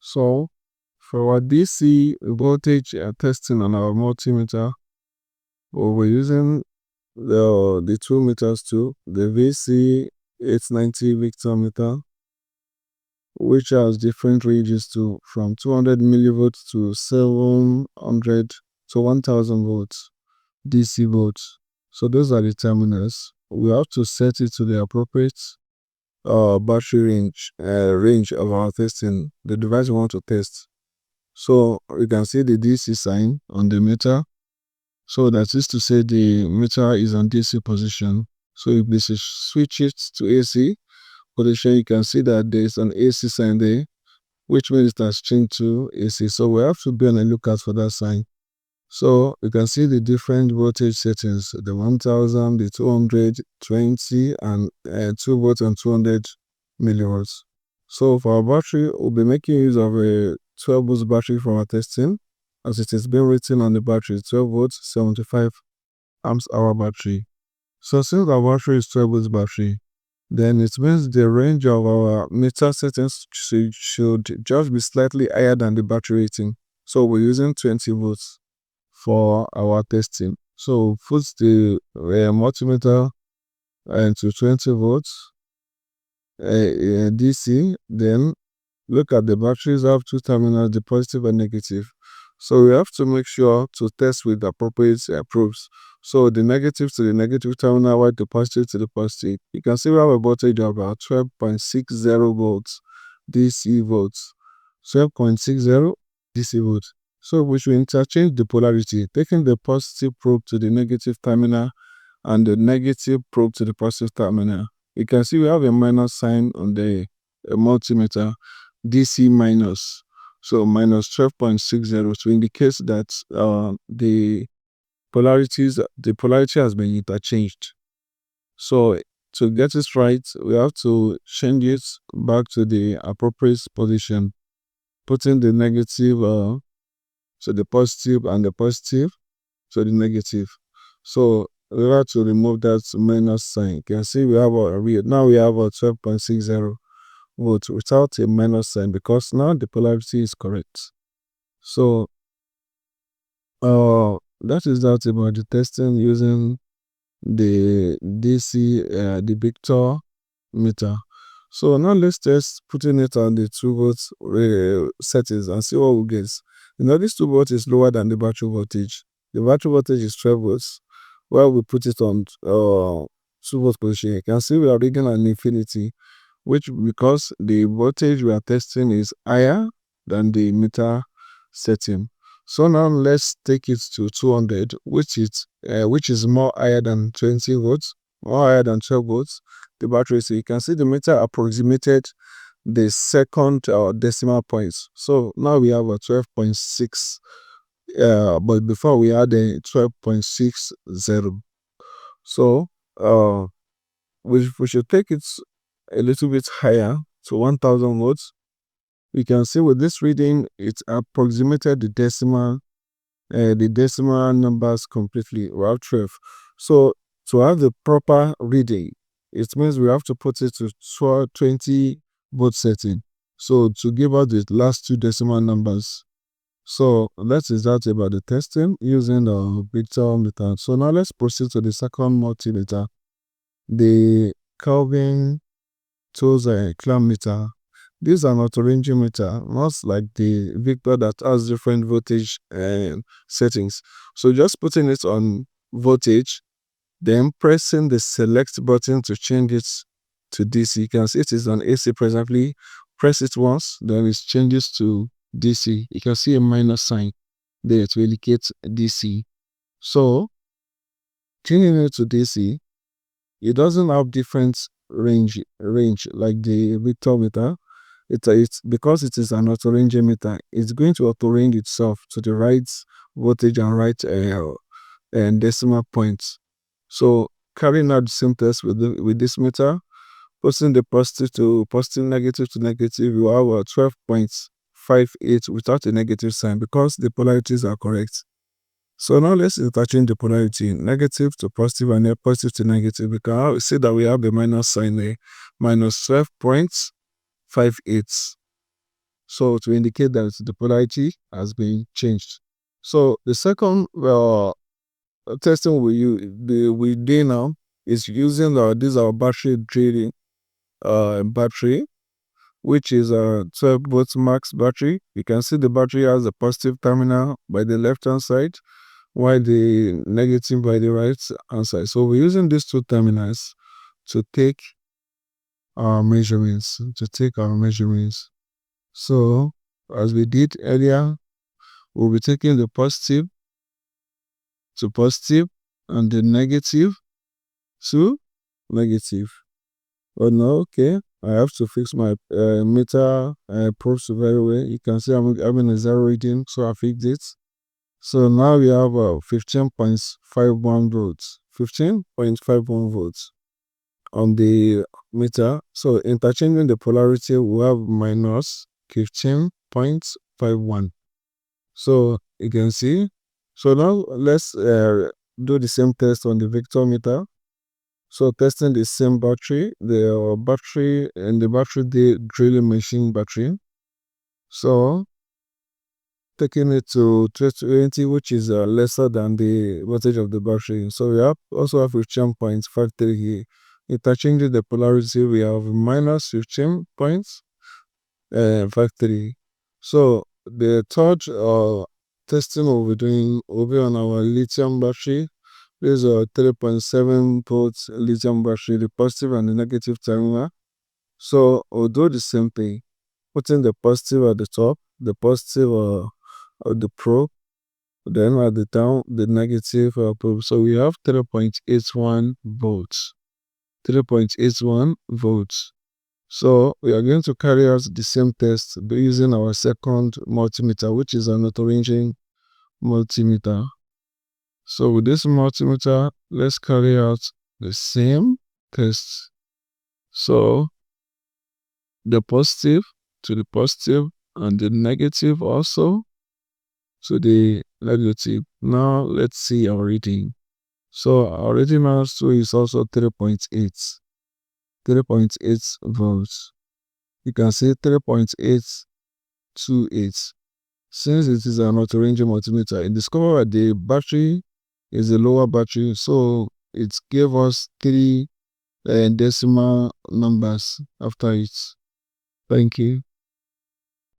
So for our DC voltage testing on our multimeter, we're using the two meters too, the VC 890 Victor meter, which has different ranges to from 200 millivolts to 700 to 1000 volts DC volts. So those are the terminals. We have to set it to the appropriate battery range of our testing, the device we want to test. So you can see the DC sign on the meter. So that is to say the meter is on DC position. So if this is switch it to AC position, you can see that there is an AC sign there, which means it has changed to AC. So we have to be on the lookout for that sign. So you can see the different voltage settings, the 1000, the 220, and 2 volts and 200 millivolts. So for our battery, we'll be making use of a 12 volts battery for our testing, as it is being written on the battery, 12 volts, 75 amps hour battery. So since our battery is 12 volts battery, then it means the range of our meter settings should just be slightly higher than the battery rating. So we're using 20 volts for our testing. So put the multimeter to 20 volts DC, then look at the batteries have two terminals, the positive and negative. So we have to make sure to test with the appropriate probes. So the negative to the negative terminal, while the positive to the positive. You can see we have a voltage of about 12.60 volts DC volts. 12.60 DC volts. So we should interchange the polarity, taking the positive probe to the negative terminal and the negative probe to the positive terminal. You can see we have a minus sign on the multimeter, DC minus. So minus 12.60 to indicate that the polarity has been interchanged. So to get it right, we have to change it back to the appropriate position, putting the negative to the positive and the positive to the negative. So we have to remove that minus sign. You can see we have now we have a 12.60 volts without a minus sign, because now the polarity is correct. So that is that about the testing using the DC the Victor meter. So now let's test putting it on the 2 volts settings and see what we get. This 2 volts is lower than the battery voltage. The battery voltage is 12 volts. While we put it on 2 volts position, you can see we are reading an infinity, which because the voltage we are testing is higher than the meter setting. So now let's take it to 200, which is more higher than 20 volts, more higher than 12 volts. The battery, so you can see the meter approximated the second decimal points. So now we have a 12.6, but before we had a 12.60. So we should take it a little bit higher to 1000 volts. You can see with this reading, it approximated the decimal numbers completely. We have 12. So to have the proper reading, it means we have to put it to 20 volt setting. So to give out the last two decimal numbers. So that is that about the testing using the Victor meter. So now let's proceed to the second multimeter, the Kelvin Tozer clamp meter. This is an auto-ranging meter, not like the Victor that has different voltage settings. So just putting it on voltage, then pressing the select button to change it to DC. You can see it is on AC presently. Press it once, then it changes to DC. You can see a minus sign there to indicate DC. So changing it to DC, it doesn't have different range like the Victor meter. It's because it is an auto-ranging meter, it's going to auto-range itself to the right voltage and right and decimal points. So carrying out the same test with this meter, putting the positive to positive, negative to negative, you have a 12.58 without a negative sign because the polarities are correct. So now let's interchange the polarity, negative to positive and then positive to negative. We can see that we have the minus sign there, minus 12.58. so to indicate that the polarity has been changed. So the second testing we do now is using this our battery drilling battery, which is a 12 volt max battery. You can see the battery has a positive terminal by the left hand side, while the negative by the right hand side. So we're using these two terminals to take our measurements. So as we did earlier, we'll be taking the positive to positive and the negative to negative. Oh no, okay. I have to fix my meter probes very well. You can see I'm having a zero reading, so I fixed it. So now we have 15.51 volts. 15.51 volts on the meter. So interchanging the polarity, we have minus 15.51. So you can see. So now let's do the same test on the vector meter. So testing the same battery, the battery and the battery the drilling machine battery. So taking it to 220, which is lesser than the voltage of the battery. So we also have 15.53 here. Interchanging the polarity, we have minus 15.53. So the third testing we'll be on our lithium battery. This is a 3.7 volts lithium battery, the positive and the negative terminal. So we'll do the same thing, putting the positive at the top, the positive of the probe, then at the down, the negative probe. So we have 3.81 volts. 3.81 volts. So we are going to carry out the same test by using our second multimeter, which is an auto-ranging multimeter. So with this multimeter, let's carry out the same test. So the positive to the positive and the negative also to the negative. Now let's see our reading. So our reading also is also 3.8. 3.8 volts. You can see 3.828. Since it is an auto-ranging multimeter, it discovered that the battery is a lower battery, so it gave us 3 decimal numbers after it. Thank you.